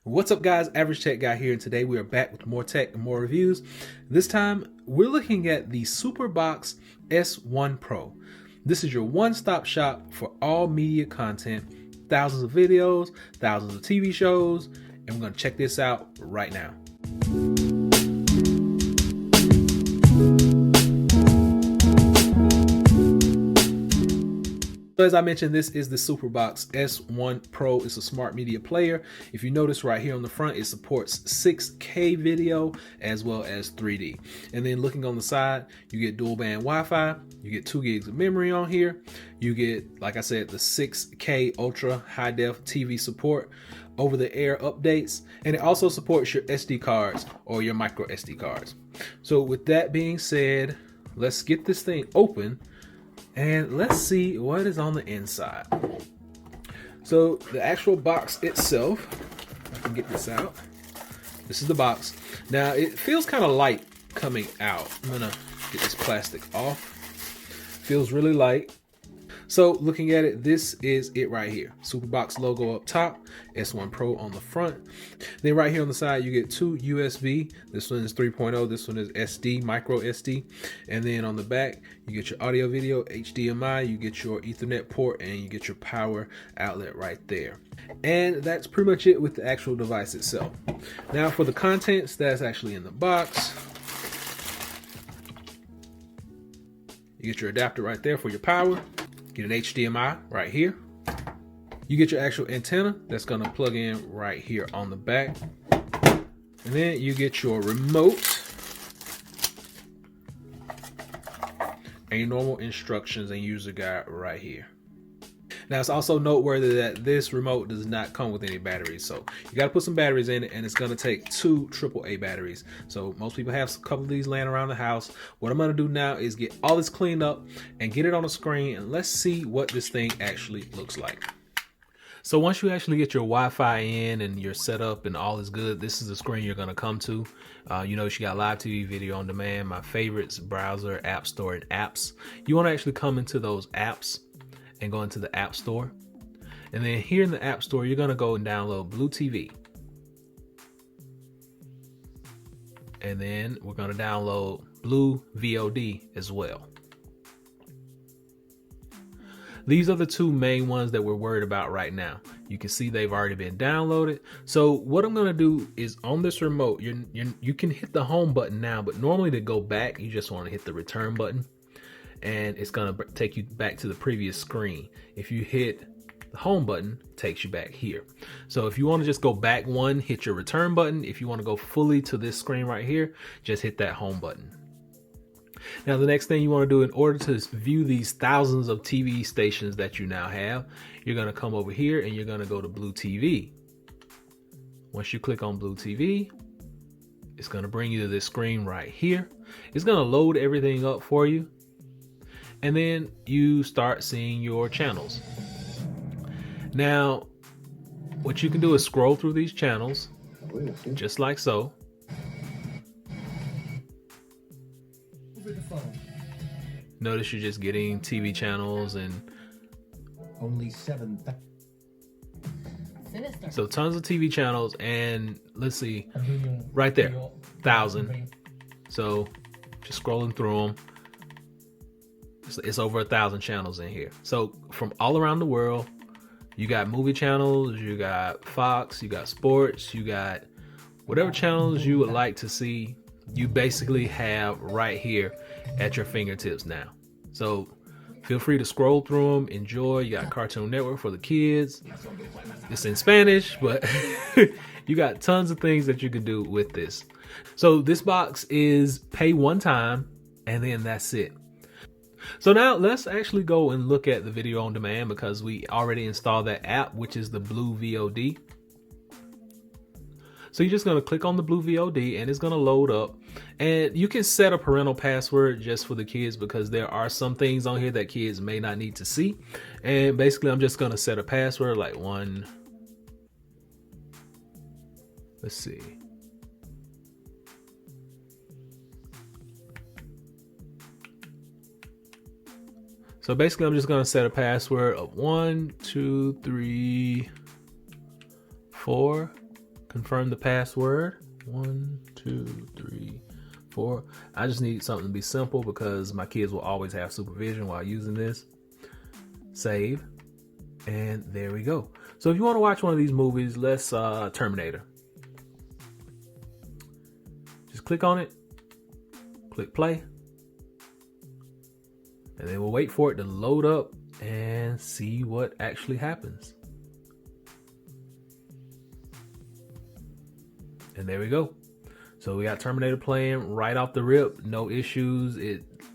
What's up guys, Average Tech Guy here, and today we are back with more tech and more reviews. This time we're looking at the SuperBox S1 Pro. This is your one-stop shop for all media content, thousands of videos, thousands of TV shows, and we're going to check this out right now. So as I mentioned, this is the SuperBox S1 Pro. It's a smart media player. If you notice right here on the front, it supports 6K video as well as 3D. And then looking on the side, you get dual band Wi-Fi, you get 2 gigs of memory on here. You get, like I said, the 6K ultra high def TV support, over the air updates, and it also supports your SD cards or your micro SD cards. So with that being said, let's get this thing open and let's see what is on the inside. So the actual box itself, I can get this out. This is the box. Now it feels kind of light coming out. I'm gonna get this plastic off. Feels really light. So looking at it, this is it right here. SuperBox logo up top, S1 Pro on the front. Then right here on the side, you get 2 USB. This one is 3.0, this one is SD, micro SD. And then on the back, you get your audio video, HDMI, you get your Ethernet port, and you get your power outlet right there. And that's pretty much it with the actual device itself. Now for the contents that's actually in the box, you get your adapter right there for your power. Get an HDMI right here. You get your actual antenna that's gonna plug in right here on the back. And then you get your remote and your normal instructions and user guide right here. Now it's also noteworthy that this remote does not come with any batteries. So you gotta put some batteries in it, and it's gonna take 2 AAA batteries. So most people have a couple of these laying around the house. What I'm gonna do now is get all this cleaned up and get it on the screen, and let's see what this thing actually looks like. So once you actually get your Wi-Fi in and your setup and all is good, this is the screen you're gonna come to. You notice you got live TV, video on demand, my favorites, browser, app store, and apps. You wanna actually come into those apps and go into the App Store. And then here in the App Store, you're gonna go and download Blue TV. And then we're gonna download Blue VOD as well. These are the 2 main ones that we're worried about right now. You can see they've already been downloaded. So what I'm gonna do is on this remote, you can hit the home button now, but normally to go back, you just wanna hit the return button, and it's gonna take you back to the previous screen. If you hit the home button, it takes you back here. So if you wanna just go back one, hit your return button. If you wanna go fully to this screen right here, just hit that home button. Now the next thing you wanna do in order to view these thousands of TV stations that you now have, you're gonna come over here and you're gonna go to Blue TV. Once you click on Blue TV, it's gonna bring you to this screen right here. It's gonna load everything up for you. And then you start seeing your channels. Now, what you can do is scroll through these channels, just like so. Notice you're just getting TV channels and only 7. So tons of TV channels, and let's see, right there, 1,000. So just scrolling through them. It's over 1,000 channels in here. So from all around the world, you got movie channels, you got Fox, you got sports, you got whatever channels you would like to see, you basically have right here at your fingertips now. So feel free to scroll through them, enjoy. You got Cartoon Network for the kids. It's in Spanish, but you got tons of things that you can do with this. So this box is pay one time and then that's it. So now let's actually go and look at the video on demand, because we already installed that app, which is the Blue VOD. So you're just going to click on the Blue VOD and it's going to load up, and you can set a parental password just for the kids, because there are some things on here that kids may not need to see. And basically I'm just going to set a password like one. Let's see. So basically I'm just going to set a password of 1, 2, 3, 4. confirm the password. 1, 2, 3, 4. I just need something to be simple because my kids will always have supervision while using this. Save. And there we go. So if you want to watch one of these movies, let's Terminator. Just click on it, click play, and then we'll wait for it to load up and see what actually happens. And there we go. So we got Terminator playing right off the rip, no issues.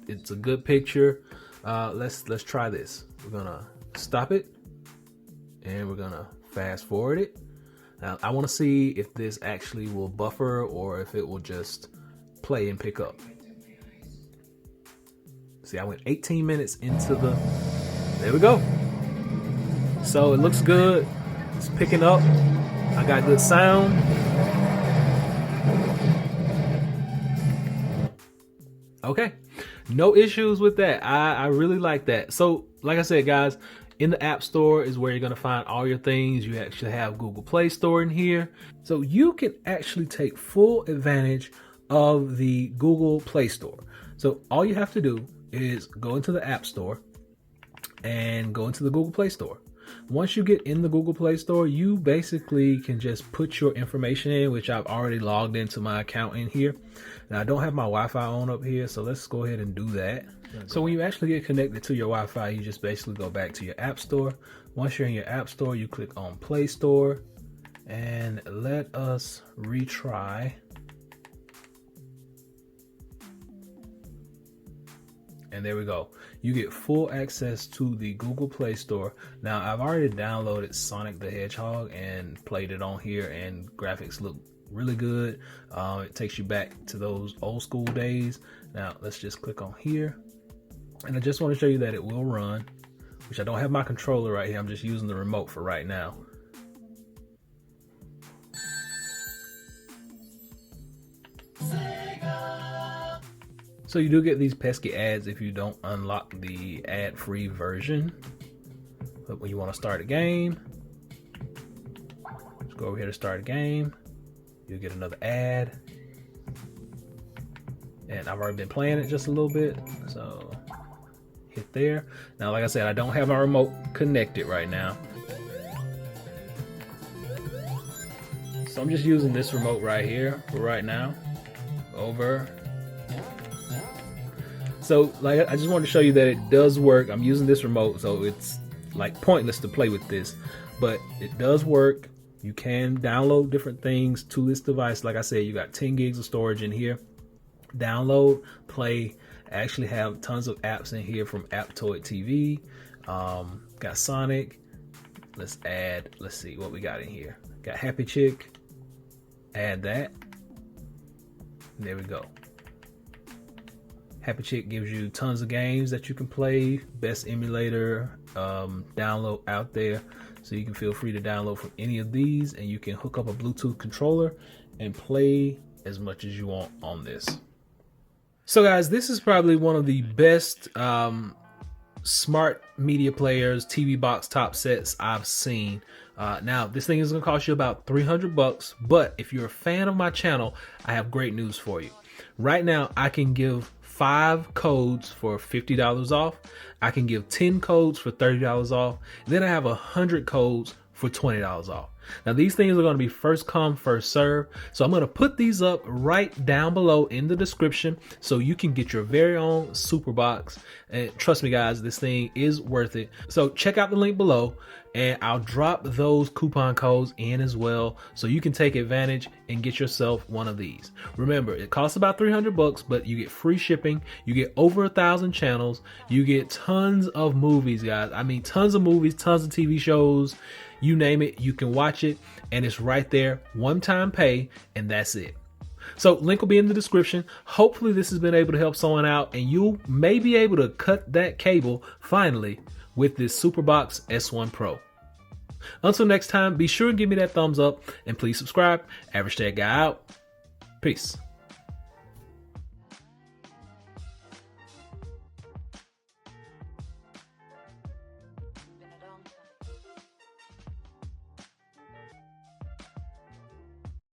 It's a good picture. Let's try this. We're gonna stop it. And we're gonna fast forward it. Now I want to see if this actually will buffer or if it will just play and pick up. See, I went 18 minutes into the, there we go. So it looks good. It's picking up. I got good sound. Okay, no issues with that. I really like that. So like I said, guys, in the App Store is where you're going to find all your things. You actually have Google Play Store in here. So you can actually take full advantage of the Google Play Store. So all you have to do is go into the App Store and go into the Google Play Store. Once you get in the Google Play Store, you basically can just put your information in, which I've already logged into my account in here. Now I don't have my Wi-Fi on up here, so let's go ahead and do that. So when you actually get connected to your Wi-Fi, you just basically go back to your App Store. Once you're in your App Store, you click on Play Store, and let us retry. And there we go. You get full access to the Google Play Store. Now I've already downloaded Sonic the Hedgehog and played it on here, and graphics look really good. It takes you back to those old school days. Now let's just click on here. And I just want to show you that it will run, which I don't have my controller right here. I'm just using the remote for right now. So you do get these pesky ads if you don't unlock the ad-free version. But when you want to start a game, just go over here to start a game. You'll get another ad. And I've already been playing it just a little bit, so hit there. Now, like I said, I don't have my remote connected right now. So I'm just using this remote right here for right now. Over. So like, I just wanted to show you that it does work. I'm using this remote, so it's like pointless to play with this, but it does work. You can download different things to this device. Like I said, you got 10 gigs of storage in here. Download, play. I actually have tons of apps in here from IPTV. Got Sonic. Let's see what we got in here. Got Happy Chick. Add that. There we go. Happy Chick gives you tons of games that you can play. Best emulator download out there. So you can feel free to download from any of these, and you can hook up a Bluetooth controller and play as much as you want on this. So guys, this is probably one of the best smart media players, TV box top sets I've seen. Now this thing is gonna cost you about $300, but if you're a fan of my channel, I have great news for you. Right now, I can give 5 codes for $50 off. I can give 10 codes for $30 off. Then I have 100 codes for $20 off. Now these things are going to be first come, first serve. So I'm going to put these up right down below in the description so you can get your very own SuperBox. And trust me guys, this thing is worth it. So check out the link below, and I'll drop those coupon codes in as well so you can take advantage and get yourself one of these. Remember, it costs about $300, but you get free shipping. You get over 1,000 channels. You get tons of movies, guys. I mean, tons of movies, tons of TV shows. You name it, you can watch it, and it's right there, one-time pay, and that's it. So link will be in the description. Hopefully this has been able to help someone out, and you may be able to cut that cable finally with this SuperBox S1 Pro. Until next time, be sure and give me that thumbs up, and please subscribe. Average Tech Guy out. Peace.